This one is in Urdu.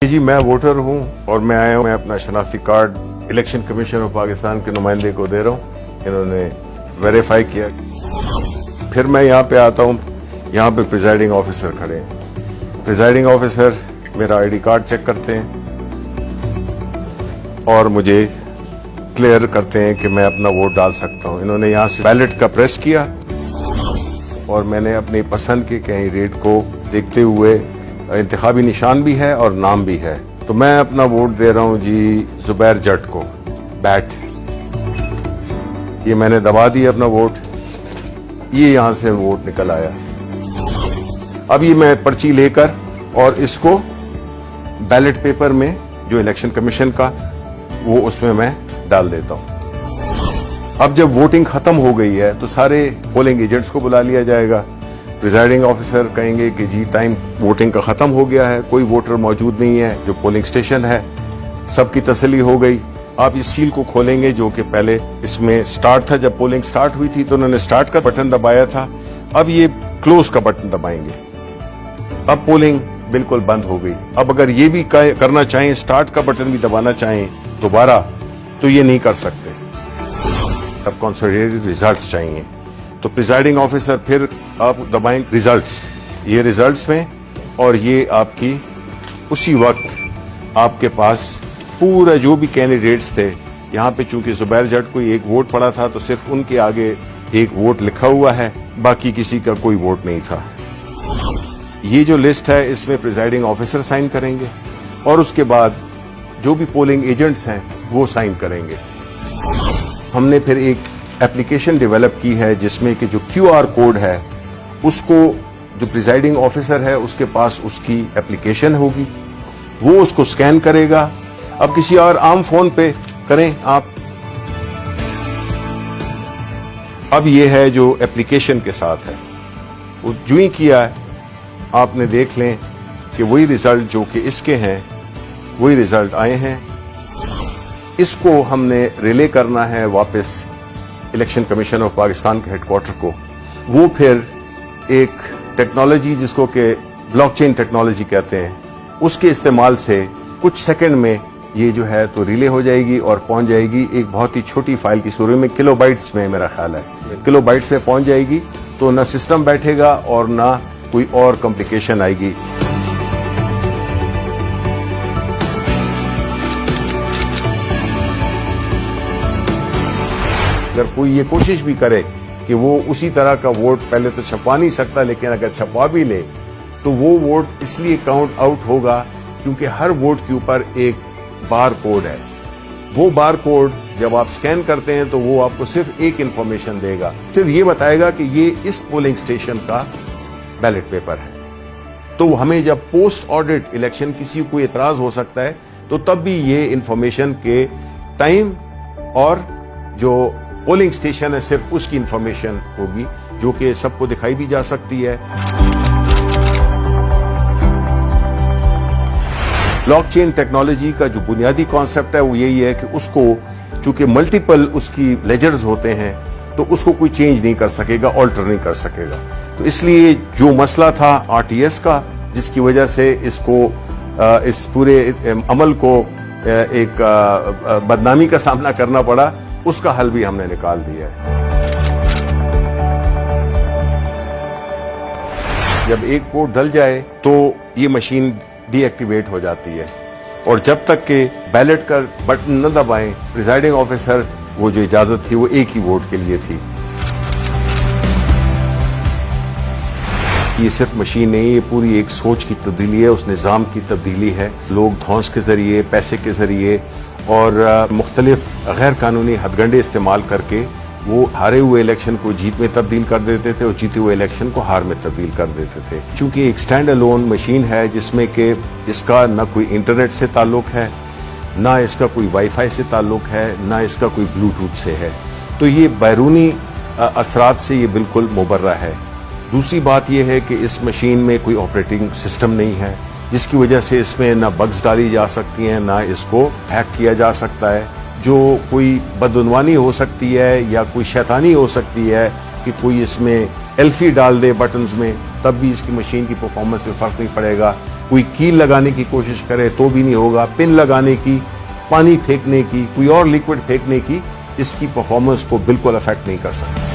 جی میں ووٹر ہوں اور میں آیا ہوں, میں اپنا شناختی card election commission of Pakistan کے نمائندے کو دے رہا ہوں. انہوں نے ویریفائی کیا. پھر میں یہاں پہ آتا ہوں, یہاں پہ پریزائڈنگ آفیسر کھڑے ہیں. پریزائڈنگ آفیسر میرا آئی ڈی کارڈ چیک کرتے ہیں اور مجھے کلیئر کرتے ہیں کہ میں اپنا ووٹ ڈال سکتا ہوں. انہوں نے یہاں سے بیلٹ کا پریس کیا اور میں نے اپنی پسند کے کینڈیڈیٹ کو دیکھتے ہوئے, انتخابی نشان بھی ہے اور نام بھی ہے, تو میں اپنا ووٹ دے رہا ہوں جی زبیر جٹ کو, بیٹ. یہ میں نے دبا دیا اپنا ووٹ, یہ یہاں سے ووٹ نکل آیا. اب یہ میں پرچی لے کر اور اس کو بیلٹ پیپر میں جو الیکشن کمیشن کا وہ اس میں ڈال دیتا ہوں. اب جب ووٹنگ ختم ہو گئی ہے تو سارے پولنگ ایجنٹس کو بلا لیا جائے گا. پریزائڈنگ آفیسر کہیں گے کہ جی ٹائم ووٹنگ کا ختم ہو گیا ہے, کوئی ووٹر موجود نہیں ہے جو پولنگ سٹیشن ہے. سب کی تسلی ہو گئی. آپ اس سیل کو کھولیں گے جو کہ پہلے اس میں سٹارٹ تھا, جب پولنگ سٹارٹ ہوئی تھی تو انہوں نے سٹارٹ کا بٹن دبایا تھا. اب یہ کلوز کا بٹن دبائیں گے. اب پولنگ بالکل بند ہو گئی. اب اگر یہ بھی کرنا چاہیں, سٹارٹ کا بٹن بھی دبانا چاہیں دوبارہ, تو یہ نہیں کر سکتے. اب کنسولیڈیٹڈ ریزلٹس چاہیے تو پریزائڈنگ آفیسر پھر آپ دبائیں ریزلٹس, یہ ریزلٹس میں, اور یہ آپ کی اسی وقت آپ کے پاس پورا جو بھی کینڈیڈیٹس تھے, یہاں پہ چونکہ زبیر جٹ کو ایک ووٹ پڑا تھا تو صرف ان کے آگے ایک ووٹ لکھا ہوا ہے, باقی کسی کا کوئی ووٹ نہیں تھا. یہ جو لسٹ ہے اس میں پریزائڈنگ آفیسر سائن کریں گے اور اس کے بعد جو بھی پولنگ ایجنٹس ہیں وہ سائن کریں گے. ہم نے پھر ایک اپلیکیشن ڈیولپ کی ہے جس میں کہ جو کیو آر کوڈ ہے اس کو جو پریزائڈنگ آفیسر ہے اس کے پاس اس کی اپلیکیشن ہوگی, وہ اس کو سکین کرے گا. اب کسی اور عام فون پہ کریں آپ. اب یہ ہے جو اپلیکیشن کے ساتھ ہے, وہ جو ہی کیا ہے آپ نے دیکھ لیں کہ وہی ریزلٹ جو کہ اس کے ہیں وہی ریزلٹ آئے ہیں. اس کو ہم نے ریلے کرنا ہے واپس الیکشن کمیشن آف پاکستان کے ہیڈ کوارٹر کو. وہ پھر ایک ٹیکنالوجی جس کو کہ بلاک چین ٹیکنالوجی کہتے ہیں, اس کے استعمال سے کچھ سیکنڈ میں یہ جو ہے تو ریلے ہو جائے گی اور پہنچ جائے گی ایک بہت ہی چھوٹی فائل کی صورت میں, کلو بائٹس میں میرا خیال ہے, کلو بائٹس میں پہنچ جائے گی. تو نہ سسٹم بیٹھے گا اور نہ کوئی اور کمپلیکیشن آئے گی. اگر کوئی یہ کوشش بھی کرے کہ وہ اسی طرح کا ووٹ پہلے تو چھپوا نہیں سکتا, لیکن اگر چھپوا بھی لے تو وہ ووٹ اس لیے کاؤنٹ آؤٹ ہوگا کیونکہ ہر ووٹ کے اوپر ایک بار کوڈ ہے. وہ بار کوڈ جب آپ سکین کرتے ہیں تو وہ آپ کو صرف ایک انفارمیشن دے گا, صرف یہ بتائے گا کہ یہ اس پولنگ سٹیشن کا بیلٹ پیپر ہے. تو ہمیں جب پوسٹ آڈٹ الیکشن کسی کو اعتراض ہو سکتا ہے تو تب بھی یہ انفارمیشن کے ٹائم اور جو پولنگ سٹیشن ہے صرف اس کی انفارمیشن ہوگی جو کہ سب کو دکھائی بھی جا سکتی ہے. بلاک چین ٹیکنالوجی کا جو بنیادی کانسیپٹ ہے وہ یہی ہے کہ اس کو چونکہ ملٹیپل اس کی لیجرز ہوتے ہیں تو اس کو کوئی چینج نہیں کر سکے گا, آلٹر نہیں کر سکے گا. تو اس لیے جو مسئلہ تھا آر ٹی ایس کا جس کی وجہ سے اس کو اس پورے عمل کو ایک بدنامی کا سامنا کرنا پڑا, اس کا حل بھی ہم نے نکال دیا ہے. جب ایک ووٹ ڈل جائے تو یہ مشین ڈی ایکٹیویٹ ہو جاتی ہے اور جب تک کہ بیلٹ کا بٹن نہ دبائیں پریزائڈنگ آفیسر وہ جو اجازت تھی وہ ایک ہی ووٹ کے لیے تھی. یہ صرف مشین نہیں, یہ پوری ایک سوچ کی تبدیلی ہے, اس نظام کی تبدیلی ہے. لوگ دھونس کے ذریعے, پیسے کے ذریعے اور مختلف غیر قانونی ہتھ گنڈے استعمال کر کے وہ ہارے ہوئے الیکشن کو جیت میں تبدیل کر دیتے تھے اور جیتے ہوئے الیکشن کو ہار میں تبدیل کر دیتے تھے. چونکہ ایک سٹینڈ الون مشین ہے جس میں کہ اس کا نہ کوئی انٹرنیٹ سے تعلق ہے, نہ اس کا کوئی وائی فائی سے تعلق ہے, نہ اس کا کوئی بلوٹوتھ سے ہے, تو یہ بیرونی اثرات سے یہ بالکل مبرہ ہے. دوسری بات یہ ہے کہ اس مشین میں کوئی آپریٹنگ سسٹم نہیں ہے جس کی وجہ سے اس میں نہ بگز ڈالی جا سکتی ہیں, نہ اس کو ہیک کیا جا سکتا ہے. جو کوئی بدعنوانی ہو سکتی ہے یا کوئی شیطانی ہو سکتی ہے کہ کوئی اس میں ایلفی ڈال دے بٹنز میں, تب بھی اس کی مشین کی پرفارمنس میں فرق نہیں پڑے گا. کوئی کیل لگانے کی کوشش کرے تو بھی نہیں ہوگا، پن لگانے کی، پانی پھینکنے کی، کوئی اور لیکوڈ پھینکنے کی، اس کی پرفارمنس کو بالکل افیکٹ نہیں کر سکتا.